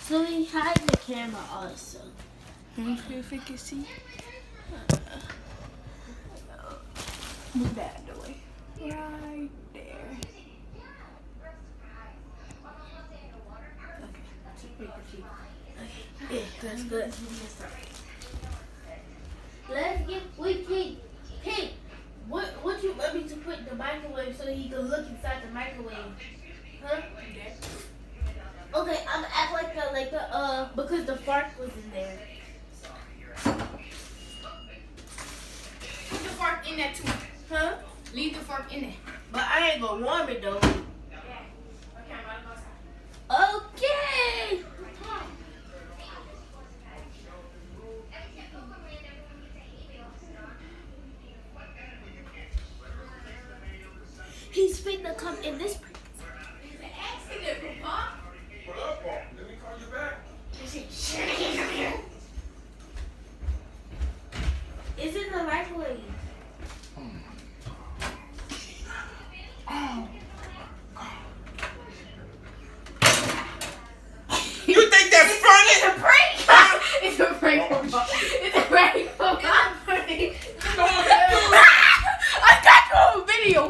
So he hides the camera also. If you can see. Move that out of the way. Right there. Yeah, that's good. Let's get Pink. What you want me to put in the microwave so he can look inside the microwave? Huh? Okay, I'm gonna act like the because the fart was in there. Put the fork in there too. Huh? Leave the fork in there. But I ain't gonna warm it though. Okay. He's finna come in this. It's an accident, Papa. What up, Paul? Let me call you back. It's in the microwave. You think that's funny? It's a prank. It's a prank, Papa. It's a prank, Papa. Go ahead. I got you on video.